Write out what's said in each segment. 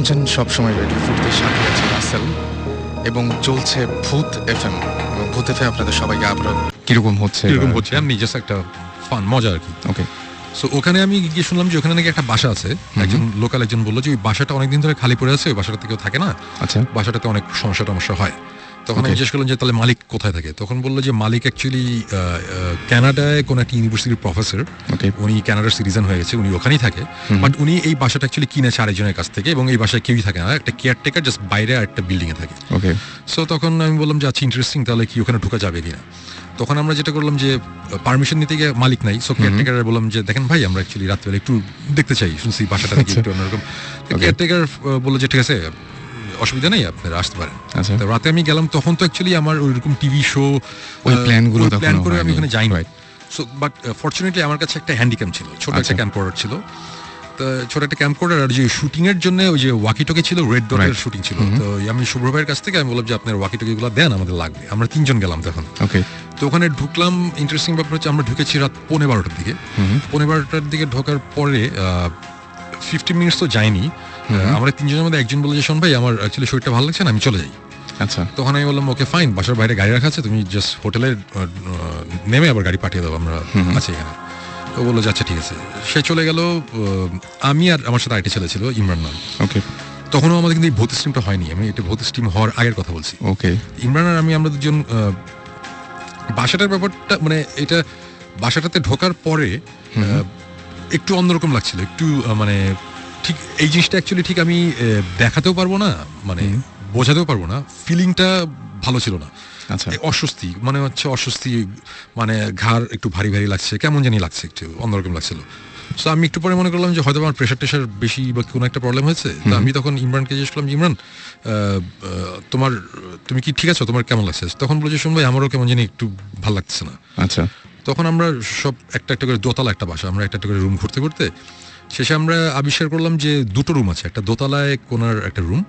শুনছেন সবসময় রেডিও ফুটের সাথে আছে রাসেল এবং চলছে ভূত এফএম। এবং ভূত এফএম আপনাদের সবাইকে আবারও কিরকম হচ্ছে আমি জাস্ট একটা ফান মজা আর কি। ওকে, সো ওখানে আমি গিয়ে শুনলাম যে ওখানে নাকি একটা বাসা আছে। একজন লোকাল একজন বললো যে ওই বাসাটা অনেকদিন ধরে খালি পড়ে আছে, ওই বাসাটাতে কেউ থাকে না, আচ্ছা, বাসাটাতে অনেক সমস্যা হয়। তখন আমি জিজ্ঞেস করলাম যে তাহলে মালিক কোথায় থাকে। তখন বললো যে মালিক অ্যাকচুয়ালি কানাডায় কোন একটা ইউনিভার্সিটির প্রফেসর, উনি কানাডার সিটিজেন হয়ে গেছে, উনি ওখানেই থাকে। বাট উনি এই বাসাটা অ্যাকচুয়ালি কিনেছে আরেকজনের কাছ থেকে, এবং এই বাসায় কেউই থাকে না, একটা কেয়ারটেকার জাস্ট বাইরে একটা বিল্ডিং এ থাকে। ওকে, সো তখন আমি বললাম যে আচ্ছা ইন্টারেস্টিং, তাহলে কি ওখানে ঢোকা যাবে কিনা। তখন আমরা যেটা করলাম যে পারমিশন নিতে গিয়ে মালিক নাই, সো কেয়ারটেকার বললাম যে দেখেন ভাই আমরা অ্যাকচুয়ালি রাত্রেবেলা একটু দেখতে চাই, শুনছি বাসাটা নাকি একটু অন্যরকম। কেয়ারটেকার বললো যে ঠিক আছে অসুবিধা নেই, আপনারা আসতে পারেন। তো রাতে আমি গেলাম, তখন তো অ্যাকচুয়ালি আমার ওইরকম টিভি শো ওই প্ল্যানগুলো প্ল্যান করে আমি ওখানে যাইনি। সো বাট ফরচুনেটলি আমার কাছে একটা হ্যান্ডিক্যাম ছিল, ছোট একটা ক্যাম্পকর্ডার ছিল। তো ছোট একটা ক্যাম্পকর্ডার, আর যে শুটিং এর জন্য ওই যে ওয়াকিটকি ছিল, রেড ডটের শুটিং ছিল। তো আমি শুভ্র ভাইয়ের কাছ থেকে আমি বললাম যে আপনার ওয়াকিটকি গুলো দেন, আমাদের লাগবে। আমরা 3 জন গেলাম তখন। ওকে, তো ওখানে ঢুকলাম। ইন্টারেস্টিং ব্যাপার হচ্ছে আমরা ঢুকেছি রাত 12:15টার দিকে। 12:15টার দিকে ঢোকার পরে 15 মিনিটস তো যায়নি, আমরা 3 জনের মধ্যে একজন বলে যে শোন ভাই আমার অ্যাকচুয়ালি শরীরটা ভালো লাগছে না, আমি চলে যাই। আচ্ছা, তখন আমি বললাম ওকে ফাইন, বাসার বাইরে গাড়ি রাখা আছে, তুমি জাস্ট হোটেলে নেমে আবার গাড়ি পাঠিয়ে দাও, আমরা আছি এখানে। তো বললো যে আচ্ছা ঠিক আছে। সে চলে গেল। আমি আর আমার সাথে আরেকটা ছেলে ছিল, ইমরান নাম। ওকে, তখনও আমাদের কিন্তু এই ভূত স্ট্রিমটা হয়নি, আমি এটা ভূত স্ট্রিম হওয়ার আগের কথা বলছি। ওকে, ইমরান আর আমরা দুজন বাসাটার ব্যাপারটা মানে এটা বাসাটাতে ঢোকার পরে একটু অন্যরকম লাগছিল, একটু মানে ঠিক এই জিনিসটা অ্যাকচুয়ালি ঠিক আমি দেখাতেও পারবো না, মানে বোঝাতেও পারবো না, ফিলিংটা ভালো ছিল না। আচ্ছা, অস্বস্তি মানে হচ্ছে অস্বস্তি, মানে ঘাড় একটু ভারী ভারী লাগছে, কেমন জানি লাগছে, একটু অন্যরকম লাগছিল। সো আমি একটু পরে মনে করলাম যে হয়তো আমার প্রেশার টেশার বেশি বা কোনো একটা প্রবলেম হয়েছে। তো আমি তখন ইমরানকে জিজ্ঞেস করলাম, ইমরান তুমি কি ঠিক আছো, তোমার কেমন লাগছে? তখন বলে যে শুন ভাই আমারও কেমন জানি একটু ভালো লাগছে না। আচ্ছা, তখন আমরা সব একটা একটা করে দোতলা একটা বাসা, আমরা একটা একটা করে রুম ঘুরতে ঘুরতে শেষে আমরা আবিষ্কার করলাম যে 2টো রুম আছে, একটা দোতলায় কোনার একটা রুম,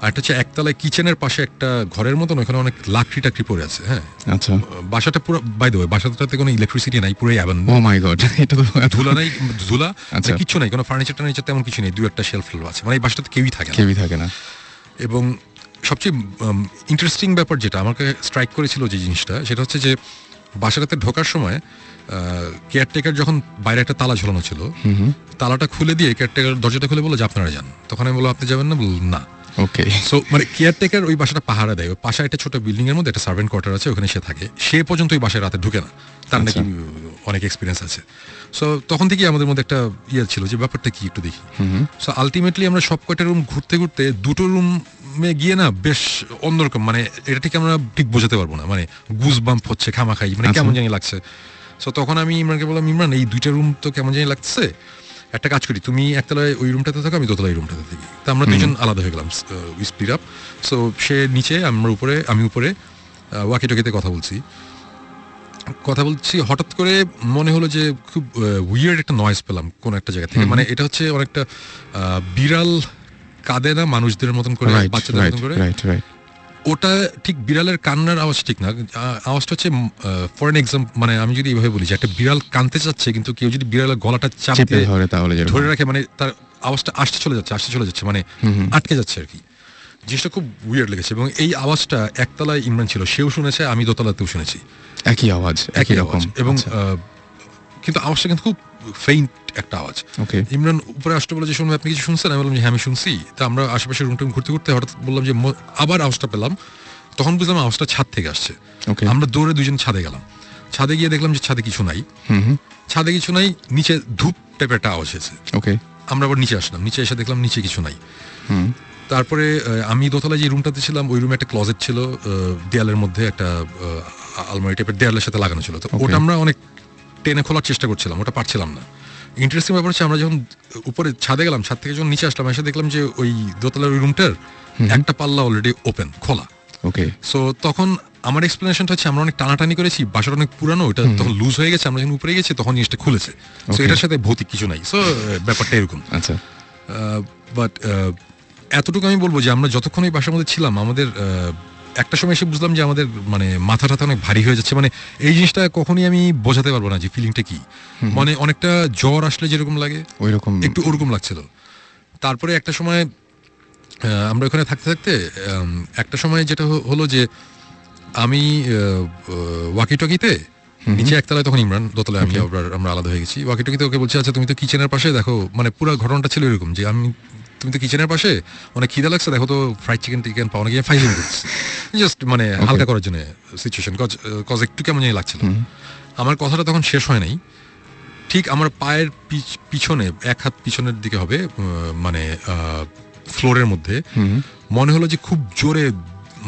আর একটা হচ্ছে একতলায় কিচেনের পাশে একটা ঘরের মতন, ওখানে অনেক লাকড়ি টাকড়ি পড়ে আছে। হ্যাঁ, আচ্ছা, বাসাটা পুরো বাই দ্য ওয়ে, বাসাটাতে কোনো ইলেকট্রিসিটি নাই, পুরো ও মাই গড, এটা তো ধুলা নাই, ধুলা কিছু নাই, কোনো ফার্নিচার টার্নিচার তেমন কিছু নেই, 2-1টা শেলফ আছে, মানে এই বাসাটাতে কেউই থাকে না। এবং সবচেয়ে ইন্টারেস্টিং ব্যাপার যেটা আমাকে স্ট্রাইক করেছিল যে জিনিসটা, সেটা হচ্ছে যে বাসাটাতে ঢোকার সময় কেয়ারটেকার যখন বাইরে একটা তালা ঝোলানো ছিল, তালাটা খুলে দিয়ে কেয়ারটেকার দরজাটা খুলে বললো যে আপনারা যান। তখন আমি বললাম আপনি যাবেন না? বলল না। ওকে, সো মানে কেয়ারটেকার ওই বাসাটা পাহারা দেয়, ওই পাশে একটা ছোট বিল্ডিং এর মধ্যে একটা সার্ভেন্ট কোয়ার্টার আছে, ওখানে সে থাকে, সে পর্যন্ত ওই বাসায় রাতে ঢুকে না, তার নাকি অনেক এক্সপিরিয়েন্স আছে। সো তখন থেকে আমাদের মধ্যে একটা ইয়ে ছিল যে ব্যাপারটা কি একটু দেখি। সো আলটিমেটলি আমরা সব কয়টা রুম ঘুরতে ঘুরতে 2টো রুমে গিয়ে না বেশ অন্যরকম, মানে এটা ঠিক আমরা ঠিক বোঝাতে পারবো না, মানে গুজ বাম্প হচ্ছে খামাখাই, মানে কেমন জানি লাগছে। সো তখন আমি ইমরানকে বললাম, ইমরান এই 2টা রুম তো কেমন জানি লাগছে, একটা কাজ করি, তুমি একতলায় ওই রুমটাতে থাকো, আমি দোতলায় রুমটাতে থাকি। তো আমরা 2জন আলাদা হয়ে গেলাম, স্প্লিট আপ। সো সে নিচে, আমি উপরে ওয়াকিটকিতে কথা বলছি। হঠাৎ করে মনে হলো যে খুব উইয়ার্ড একটা নয়েজ পেলাম কোন একটা জায়গা থেকে, মানে এটা হচ্ছে অনেকটা বিড়াল কাঁদে না মানুষদের মতন করে, বাচ্চাদের মতন করে, ওটা ঠিক বিড়ালের কান্নার আওয়াজ ঠিক না, আওয়াজটা হচ্ছে ফর এন এক্সাম্পল, মানে আমি যদি এইভাবে বলি যে একটা বিড়াল কাঁদতে চাচ্ছে, কিন্তু কেউ যদি বিড়ালের গলাটা চাপতে ধরে রাখে, মানে তার আওয়াজটা আসতে চলে যাচ্ছে, মানে আটকে যাচ্ছে আর কি। জিনিসটা খুব উইয়ার্ড লেগেছে। এবং এই আওয়াজটা একতলায় ইমরান ছিল, সেও শুনেছে, আমি দোতলাতেও শুনেছি, একই আওয়াজ। এবং কিন্তু আওয়াজটা কিন্তু খুব ফেইন্ট একটা আওয়াজ। ইমরান উপরে আসতে বলে যে শুনবে আপনি কিছু শুনছেন? আমি বললাম যে হ্যাঁ আমি শুনছি। তা আমরা আশেপাশে রুম টুম ঘুরতে ঘুরতে হঠাৎ বললাম যে আবার আওয়াজটা পেলাম, তখন বুঝলাম আওয়াজটা ছাদ থেকে আসছে। আমরা দৌড়ে 2জন ছাদে গেলাম, ছাদে গিয়ে দেখলাম যে ছাদে কিছু নাই, নিচে ধূপ টাইপের একটা আওয়াজ হয়েছে। আমরা আবার নিচে আসলাম, নিচে এসে দেখলাম নিচে কিছু নাই। তারপরে আমি দোতলায় যে রুমটাতে ছিলাম, ওই রুমে একটা ক্লোজেট ছিল, দেয়ালের মধ্যে একটা আলমারি টাইপের দেয়ালের সাথে লাগানো ছিল। তো ওটা আমরা অনেক টেনে খোলার চেষ্টা করছিলাম, ওটা পারছিলাম না। ইন্টারেস্টিং ব্যাপার হচ্ছে আমরা যখন উপরে ছাদে গেলাম, ছাদ থেকে যখন নিচে আসলাম, এসে দেখলাম যে ওই দোতলার ওই রুমটার একটা পাল্লা অলরেডি ওপেন, খোলা। সো তখন আমার এক্সপ্লেনেশনটা হচ্ছে আমরা অনেক টানাটানি করেছি, বাসাটা অনেক পুরানো, ওটা তখন লুজ হয়ে গেছে, আমরা যখন উপরে গেছি তখন জিনিসটা খুলেছে। সো এটার সাথে ভৌতিক কিছু নাই। সো ব্যাপারটা এরকম। বাট এতটুকু আমি বলবো যে আমরা যতক্ষণ এই বাসার মধ্যে ছিলাম, আমাদের একটা সময় এসে বুঝলাম যে আমাদের মানে মাথা টাথা অনেক ভারী হয়ে যাচ্ছে, মানে এই জিনিসটা কখনই আমি বোঝাতে পারবো না যে ফিলিংটা কি, মানে অনেকটা জ্বর আসলে যেরকম লাগে ওইরকম একটু ওরকম লাগছিল। তারপরে একটা সময় আমরা ওখানে থাকতে থাকতে একটা সময় যেটা হলো যে আমি ওয়াকিটকিতে নিচে একতলায় তখন ইমরান, দোতলায় আমি, আমরা আলাদা হয়ে গেছি। ওয়াকিটকিতে ওকে বলছি আচ্ছা তুমি তো কিচেনের পাশে দেখো, মানে পুরো ঘটনাটা ছিল এরকম যে তুমি তো কিচেনের পাশে অনেক খিদা লাগছে, দেখো তো ফ্রাইড চিকেন পাওয়া গিয়ে ফাইলিং করছি জাস্ট মানে হালকা করার জন্য সিচুয়েশন, কজ একটু কেমন জানি লাগছিল। আমার কথাটা তখন শেষ হয় নাই, ঠিক আমার পায়ের পিছনে, এক হাত পিছনের দিকে হবে, মানে ফ্লোরের মধ্যে মনে হলো যে খুব জোরে,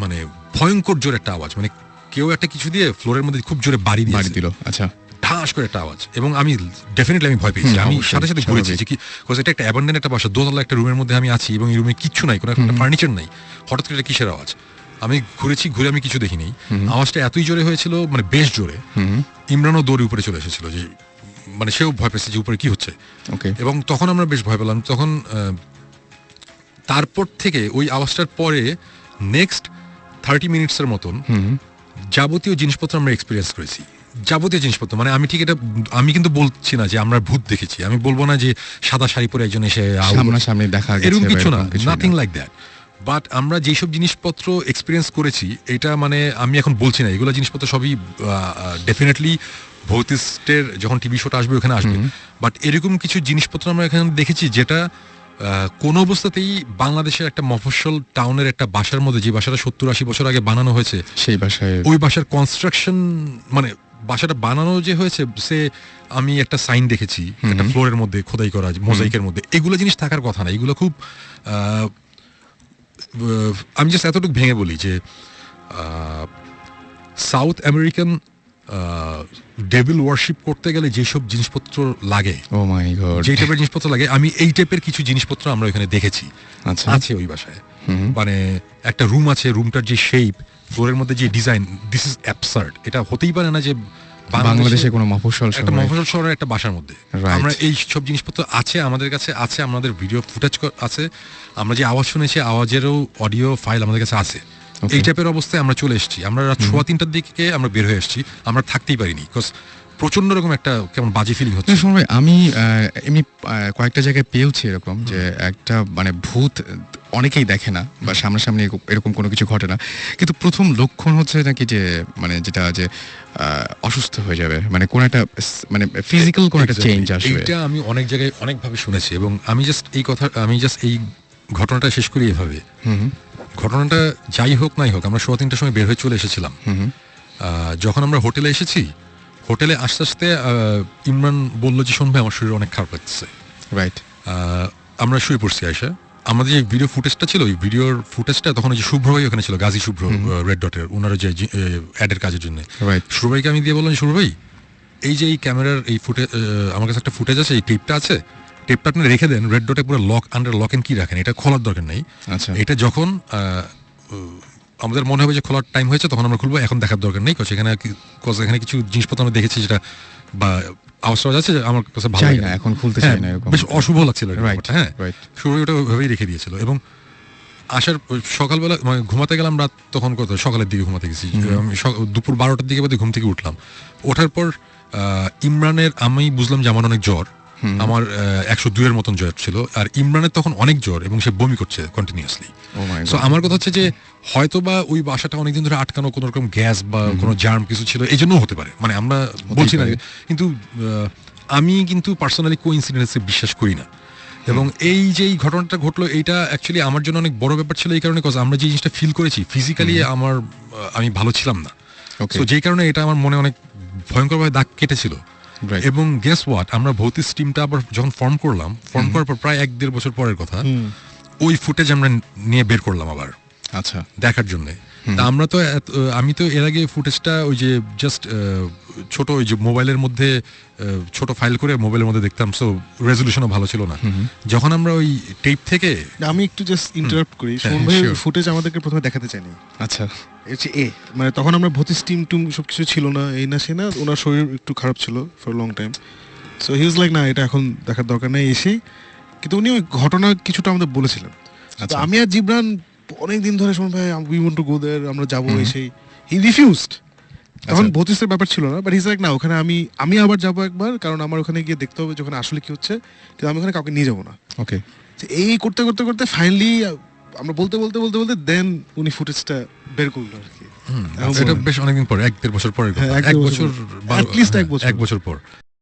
মানে ভয়ঙ্কর জোরে একটা আওয়াজ, মানে কেউ একটা কিছু দিয়ে ফ্লোরের মধ্যে খুব জোরে বাড়ি দিল। আচ্ছা, ঠাস করে একটা আওয়াজ, এবং আমি ডেফিনেটলি আমি ভয় পেয়েছি। আমি সাথে সাথে ঘুরেছি যে কি, এটা একটা অ্যাবান্ডেন্ট একটা বাসা, দোতলা একটা রুমের মধ্যে আমি আছি এবং এই রুমে কিচ্ছু নাই, কোনো একটা ফার্নিচার নাই, হঠাৎ করে কিসের আওয়াজ। আমি ঘুরে আমি কিছু দেখিনি। আওয়াজটা এতই জোরে হয়েছিল, মানে বেশ জোরে। ইমরানও দৌড়ে উপরে চলে এসেছিল, যে মানে সেও ভয় পেয়েছে যে উপরে কি হচ্ছে, এবং তখন আমরা বেশ ভয় পেলাম। তখন তারপর থেকে ওই আওয়াজটার পরে নেক্সট 30 মিনিটসের মতন যাবতীয় জিনিসপত্র আমরা এক্সপিরিয়েন্স করেছি, যাবতীয় জিনিসপত্র। মানে আমি ঠিক এটা, আমি কিন্তু বলছি না যে আমরা ভূত দেখেছি, আমি বলবো না যে সাদা শাড়ি পরে একজন এসে সামনাসামনি দেখা গেছে, এরকম কিছু না, নাথিং লাইক দ্যাট। বাট আমরা যেসব জিনিসপত্র এক্সপিরিয়েন্স করেছি, এটা মানে আমি এখন বলছি না, এগুলো জিনিসপত্র সবই ডেফিনেটলি ভৌতিস্টের যখন টিভি শোটা আসবে ওখানে আসবে, বাট এরকম কিছু জিনিসপত্র আমরা এখানে দেখেছি যেটা কোন অবস্থাতেই বাংলাদেশের একটা মফস্বল টাউনের একটা বাসার মধ্যে, যে বাসাটা 70-80 বছর আগে বানানো হয়েছে, সেই বাসায়, ওই বাসার কনস্ট্রাকশন, মানে বাসাটা বানানো যে হয়েছে, সে আমি একটা সাইন দেখেছি একটা ফ্লোরের মধ্যে খোদাই করা মোজাইকের মধ্যে, এগুলো জিনিস থাকার কথা না। এগুলো খুব আমি জাস্ট এতটুকু ভেঙে বলি যে সাউথ আমেরিকান ডেভিল ওয়ার্শিপ করতে গেলে যেসব জিনিসপত্র লাগে, ও মাই গড, যে টাইপের জিনিসপত্র লাগে, আমি এই টাইপের কিছু জিনিসপত্র আমরা ওখানে দেখেছি। আচ্ছা, আছে ওই বাসায়, মানে একটা রুম আছে, রুমটার যে শেপ, ফ্লোরের মধ্যে যে ডিজাইন, দিস ইজ অ্যাবসার্ড। এটা হতেই পারে না যে বাংলাদেশে কোনো মফস্বল শহরের একটা বাসার মধ্যে আমরা এই সব জিনিসপত্র আছে, আমাদের কাছে আছে, আমাদের ভিডিও ফুটেজ আছে, আমরা যে আওয়াজ শুনেছি আওয়াজেরও অডিও ফাইল আমাদের কাছে আছে। এই টাইপের অবস্থায় আমরা চলে এসেছি, আমরা রাত 3:15টার দিকে আমরা বের হয়ে এসেছি, আমরা থাকতেই পারিনি, বিকজ প্রচন্ড রকম একটা কেমন বাজে ফিলিং হচ্ছে। আমি এমনি কয়েকটা জায়গায় পেয়েছি এরকম যে একটা মানে ভূত অনেকেই দেখে না বা সামনাসামনি এরকম কোনো কিছু ঘটে না, কিন্তু প্রথম লক্ষণ হচ্ছে নাকি যে মানে যেটা যে অসুস্থ হয়ে যাবে, মানে কোন একটা মানে ফিজিক্যাল কোন একটা চেঞ্জ আসবে। এটা আমি অনেক জায়গায় অনেকভাবে শুনেছি, এবং আমি জাস্ট এই ঘটনাটা শেষ করি এভাবে। ঘটনাটা যাই হোক নাই হোক, আমরা 3:15টার সময় বের হয়ে চলে এসেছিলাম। যখন আমরা হোটেলে এসেছি, হোটেলে আস্তে আস্তে ইমরান বললো যে শোন ভাই, আমার শরীর অনেক খারাপ লাগছে, রাইট। আমরা শুয়ে পড়ছি আয়সা। আমাদের যে ভিডিও ফুটেজটা ছিল, ওই ভিডিওর ফুটেজটা তখন ওই যে শুভ্র ভাই ওখানে ছিল, গাজী শুভ্র, রেড ডটের, ওনার যে অ্যাডের কাজের জন্য, শুভ্র ভাইকে আমি দিয়ে বললাম, শুভ্র ভাই এই যে এই ক্যামেরার এই ফুটেজ, আমার কাছে একটা ফুটেজ আছে, এই টেপটা আছে, টেপটা আপনি রেখে দেন, রেড ডটে পুরো লক এন্ড কি রাখেন, এটা খোলার দরকার নেই। আচ্ছা, এটা যখন আমাদের মনে হবে যে খোলার টাইম হয়েছে তখন আমরা খুলবো, এখন দেখার দরকার নেই, এখানে কিছু জিনিসপত্র আমরা দেখেছি যেটা বা আওয়াজ আছে, আমার কাছে ভালো লাগে না, এখন খুলতে চাই না, এরকম বেশ অশুভ লাগছিল। হ্যাঁ, শুরু ওটা ওইভাবেই রেখে দিয়েছিল। এবং আসার সকালবেলা মানে ঘুমাতে গেলাম রাত তখন কত সকালের দিকে ঘুমাতে গেছি, আমি দুপুর 12টার দিকে বাদে ঘুম থেকে উঠলাম। ওঠার পর ইমরানের, আমি বুঝলাম যে আমার অনেক জ্বর, আমার 102-এর মতন জ্বর ছিল, আর ইমরানের তখন অনেক জ্বর এবং সে বমি করছে কন্টিনিউয়াসলি। সো আমার কথা হচ্ছে যে হয়তো বা ওই বাসাটা অনেকদিন ধরে আটকানো, কোনো রকম গ্যাস বা কোনো জার্ম কিছু ছিল, এই জন্য হতে পারে, মানে আমরা বলছি না, কিন্তু আমি কিন্তু পার্সোনালি কোইন্সিডেন্সে বিশ্বাস করি না। এবং এই যে এই ঘটনাটা ঘটলো, এইটা অ্যাকচুয়ালি আমার জন্য অনেক বড় ব্যাপার ছিল, এই কারণে আমরা যে জিনিসটা ফিল করেছি ফিজিক্যালি, আমি ভালো ছিলাম না, তো যেই কারণে এটা আমার মনে অনেক ভয়ঙ্করভাবে দাগ কেটেছিল। এবং গেস হোয়াট, আমরা ভৌতিক টিমটা আবার যখন ফর্ম করার পর প্রায় 1-1.5 বছর পরের কথা, ওই ফুটেজ আমরা নিয়ে বের করলাম আবার, আচ্ছা, দেখার জন্য। তা আমি তো এর আগে ফুটেজটা ওই যে জাস্ট ছোট ওই যে মোবাইলের মধ্যে ছোট ফাইল করে মোবাইলের মধ্যে দেখতাম, সো রেজলিউশনও ভালো ছিল না। যখন আমরা ওই টেপ থেকে, আমি একটু জাস্ট ইন্টারাপ্ট করি, সোহন ভাই ফুটেজ আমাদেরকে প্রথমে দেখাতে চাইনি। আচ্ছা, মানে তখন আমরা ভৌতিক টিম সবকিছু ছিল না, এই না সে না, ওনার শরীর একটু খারাপ ছিল for long time, so he was like না, এটা এখন দেখার দরকার নেই এসে। কিন্তু উনি ওই ঘটনা কিছুটা আমাদের বলেছিলেন। আমি আর জিবরান অনেকদিন ধরে সোহন ভাই উই ওয়ান্ট টু গো দেয়ার, আমরা যাবো, এসে হি রিফিউজড। তখন ভৌতিকের ব্যাপার ছিল না, বাট হি ইজ লাইক না, ওখানে আমি আবার যাবো একবার, কারণ আমার ওখানে গিয়ে দেখতে হবে যে ওখানে আসলে কি হচ্ছে, কিন্তু আমি ওখানে কাউকে নিয়ে যাবো না। ওকে, এই করতে করতে করতে ফাইনালি আমরা বলতে বলতে বলতে বলতে দেন উনি ফুটেজটা বের করলো আর কি। এটা বেশ অনেকদিন পর, 1-1.5 বছর পরের কথা, হ্যাঁ, 1 বছর at least এক বছর। 1 বছর পর।